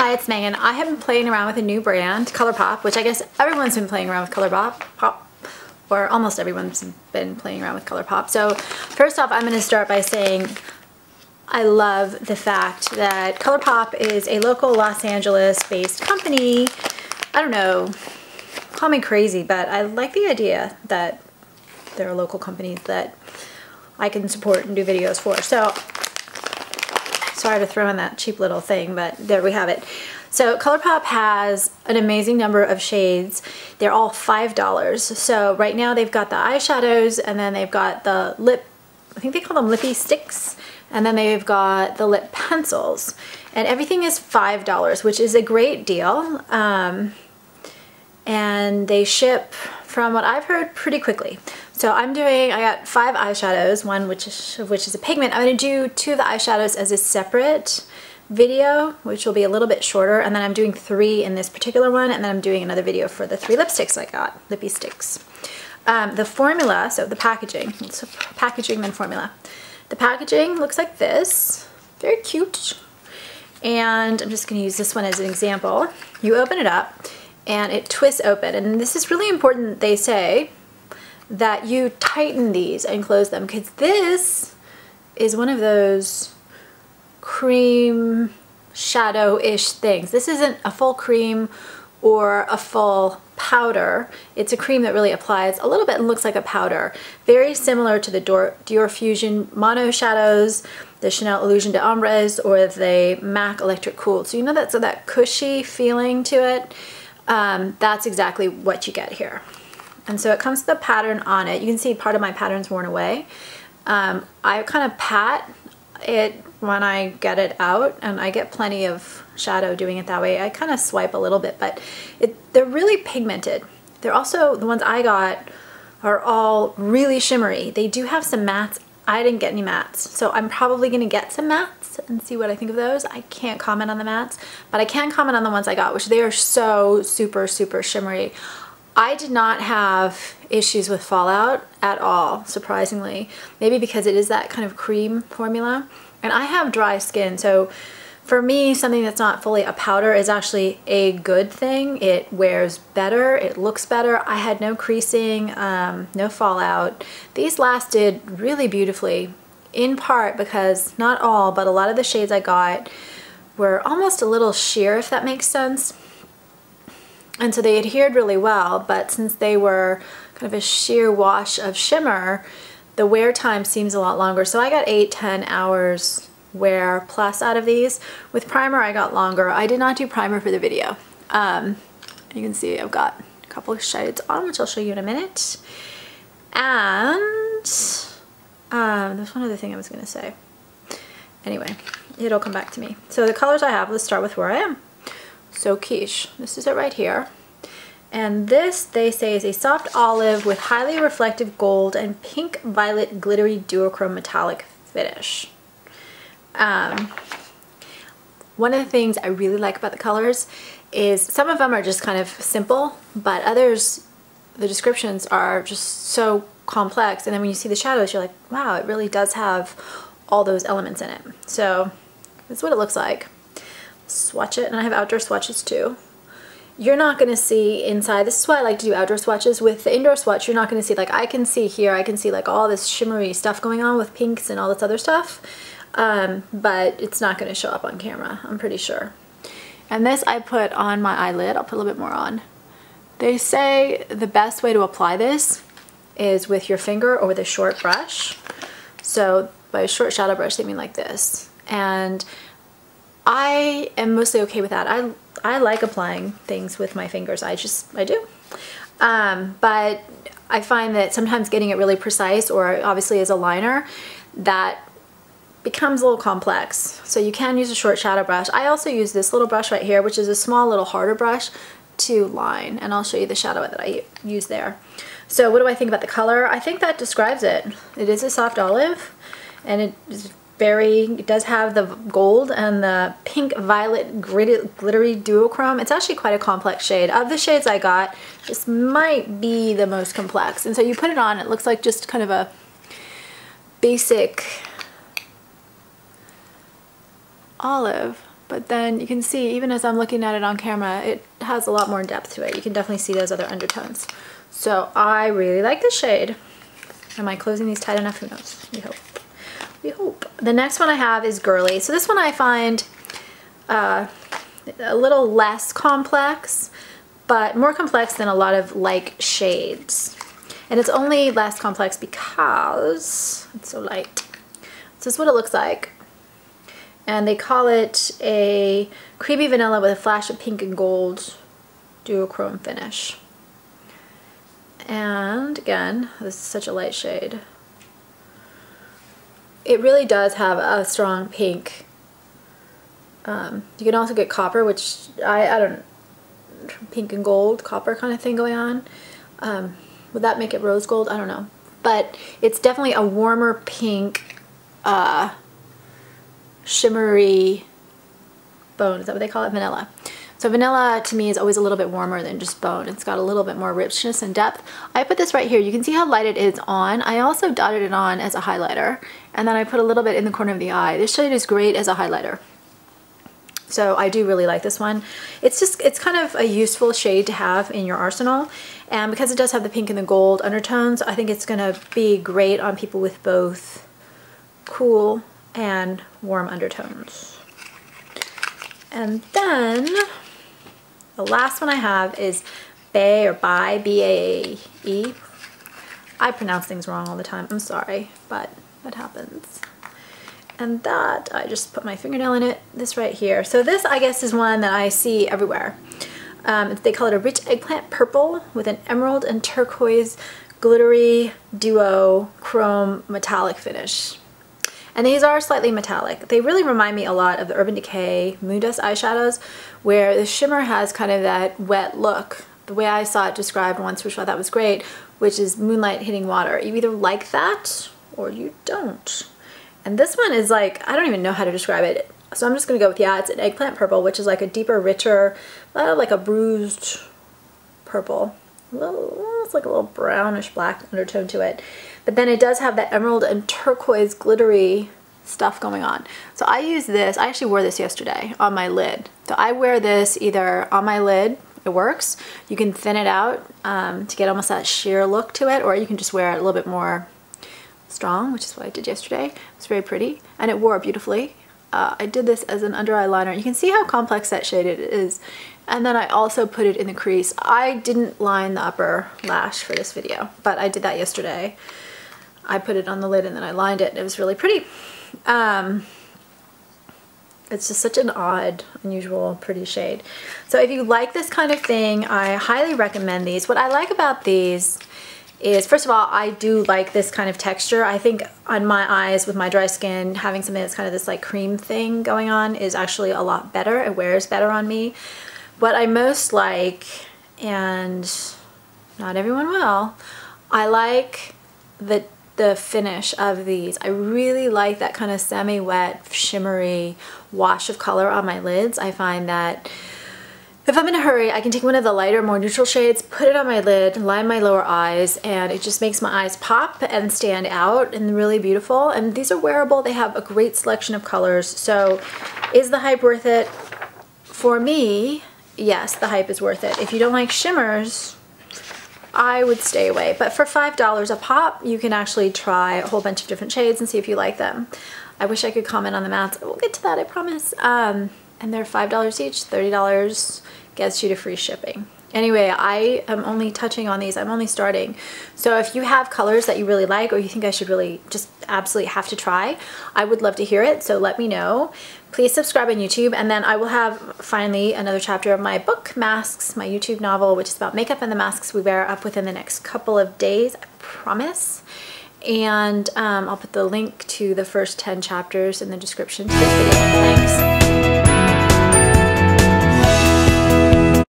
Hi, it's Megan. I have been playing around with a new brand, Colourpop, which I guess everyone's been playing around with Colourpop, or almost everyone's been playing around with Colourpop. So first off, I'm going to start by saying I love the fact that Colourpop is a local Los Angeles-based company. I don't know, call me crazy, but I like the idea that there are local companies that I can support and do videos for. So sorry to throw in that cheap little thing, but there we have it. So Colourpop has an amazing number of shades. They're all $5. So right now they've got the eyeshadows, and then they've got the lip, I think they call them lippy sticks, and then they've got the lip pencils. And everything is $5, which is a great deal. And they ship, from what I've heard, pretty quickly. So I got 5 eyeshadows, one of which is a pigment. I'm going to do 2 of the eyeshadows as a separate video, which will be a little bit shorter, and then I'm doing 3 in this particular one, and then I'm doing another video for the 3 lipsticks I got, lippy sticks. The formula, so the packaging, so packaging then formula. The packaging looks like this, very cute, and I'm just going to use this one as an example. You open it up, and it twists open, and this is really important, they say, that you tighten these and close them, because this is one of those cream shadow-ish things. This isn't a full cream or a full powder. It's a cream that really applies a little bit and looks like a powder. Very similar to the Dior Fusion Mono Shadows, the Chanel Illusion d'Ombres, or the MAC Electric Cool. So you know that's that cushy feeling to it. That's exactly what you get here. And so it comes with a pattern on it. You can see part of my pattern's worn away. I kind of pat it when I get it out, and I get plenty of shadow doing it that way. I kind of swipe a little bit, but they're really pigmented. They're also, the ones I got are all really shimmery. They do have some mattes. I didn't get any mattes, so I'm probably going to get some mattes and see what I think of those. I can't comment on the mattes, but I can comment on the ones I got, which they are so super, super shimmery. I did not have issues with fallout at all, surprisingly. Maybe because it is that kind of cream formula. And I have dry skin, so for me, something that's not fully a powder is actually a good thing. It wears better, it looks better. I had no creasing, no fallout. These lasted really beautifully, in part because, not all, but a lot of the shades I got were almost a little sheer, if that makes sense. And so they adhered really well, but since they were kind of a sheer wash of shimmer, the wear time seems a lot longer. So I got 8-10 hours wear plus out of these. With primer I got longer. I did not do primer for the video. You can see I've got a couple of shades on, which I'll show you in a minute. And there's one other thing I was going to say. Anyway, it'll come back to me. So the colors I have, let's start with where I am. So Quiche, this is it right here. And this, they say, is a soft olive with highly reflective gold and pink violet glittery duochrome metallic finish. One of the things I really like about the colors is some of them are just kind of simple, but others, the descriptions are just so complex. And then when you see the shadows, you're like, wow, it really does have all those elements in it. So that's what it looks like. Swatch it, and I have outdoor swatches too. You're not going to see inside. This is why I like to do outdoor swatches. With the indoor swatch, you're not going to see, like I can see here, I can see like all this shimmery stuff going on with pinks and all this other stuff, but it's not going to show up on camera, I'm pretty sure. And this I put on my eyelid. I'll put a little bit more on. They say the best way to apply this is with your finger or with a short brush. So by a short shadow brush, they mean like this. And I am mostly okay with that. I like applying things with my fingers. I do. But I find that sometimes getting it really precise, or obviously as a liner, that becomes a little complex. So you can use a short shadow brush. I also use this little brush right here, which is a small little harder brush to line. And I'll show you the shadow that I use there. So what do I think about the color? I think that describes it. It is a soft olive, and it does have the gold and the pink violet glittery duochrome. It's actually quite a complex shade. Of the shades I got, this might be the most complex. And so you put it on, it looks like just kind of a basic olive. but then you can see, even as I'm looking at it on camera, it has a lot more depth to it. You can definitely see those other undertones. So I really like the shade. Am I closing these tight enough? Who knows? We hope. We hope. The next one I have is Girly. So this one I find a little less complex, but more complex than a lot of like shades. And it's only less complex because it's so light. So this is what it looks like. And they call it a creamy vanilla with a flash of pink and gold duochrome finish. And again, this is such a light shade. It really does have a strong pink. You can also get copper, which I don't, pink and gold, copper kind of thing going on. Would that make it rose gold? I don't know. But it's definitely a warmer pink, shimmery bone. Is that what they call it? Vanilla. So vanilla to me is always a little bit warmer than just bone. It's got a little bit more richness and depth. I put this right here. You can see how light it is on. I also dotted it on as a highlighter, and then I put a little bit in the corner of the eye. This shade is great as a highlighter. So I do really like this one. It's kind of a useful shade to have in your arsenal. And because it does have the pink and the gold undertones, I think it's gonna be great on people with both cool and warm undertones. And then the last one I have is Bae or Bai, B-A-E. I pronounce things wrong all the time. I'm sorry, but that happens. And that, I just put my fingernail in it, this right here. So this, I guess, is one that I see everywhere. They call it a rich eggplant purple with an emerald and turquoise glittery duo chrome metallic finish. And these are slightly metallic. They really remind me a lot of the Urban Decay Moon Dust eyeshadows, where the shimmer has kind of that wet look. The way I saw it described once, which I thought was great, which is moonlight hitting water. You either like that or you don't. And this one is like, I don't even know how to describe it. So I'm just gonna go with, yeah, it's an eggplant purple, which is like a deeper, richer, like a bruised purple. It's like a little brownish black undertone to it. But then it does have that emerald and turquoise glittery stuff going on. So I use this, I actually wore this yesterday on my lid. So I wear this either on my lid, it works. You can thin it out to get almost that sheer look to it, or you can just wear it a little bit more strong, which is what I did yesterday. It's very pretty and it wore beautifully. I did this as an under eye liner. You can see how complex that shade it is. And then I also put it in the crease. I didn't line the upper lash for this video, but I did that yesterday. I put it on the lid and then I lined it. It was really pretty. It's just such an odd, unusual, pretty shade. So if you like this kind of thing, I highly recommend these. What I like about these is, first of all, I do like this kind of texture. I think on my eyes with my dry skin, having something that's kind of this like cream thing going on is actually a lot better. It wears better on me. What I most like, and not everyone will, I like the finish of these. I really like that kind of semi-wet, shimmery wash of color on my lids. I find that if I'm in a hurry, I can take one of the lighter, more neutral shades, put it on my lid, line my lower eyes, and it just makes my eyes pop and stand out and really beautiful. And these are wearable. They have a great selection of colors. So is the hype worth it? For me, yes, the hype is worth it. If you don't like shimmers, I would stay away. But for $5 a pop, you can actually try a whole bunch of different shades and see if you like them. I wish I could comment on the mattes. We'll get to that, I promise. And they're $5 each, $30 gets you to free shipping. Anyway, I am only touching on these. I'm only starting. So if you have colors that you really like or you think I should really just absolutely have to try, I would love to hear it. So let me know. Please subscribe on YouTube, and then I will have finally another chapter of my book, Masks, my YouTube novel, which is about makeup and the masks we wear, up within the next couple of days, I promise. And I'll put the link to the first 10 chapters in the description to this video. Thanks.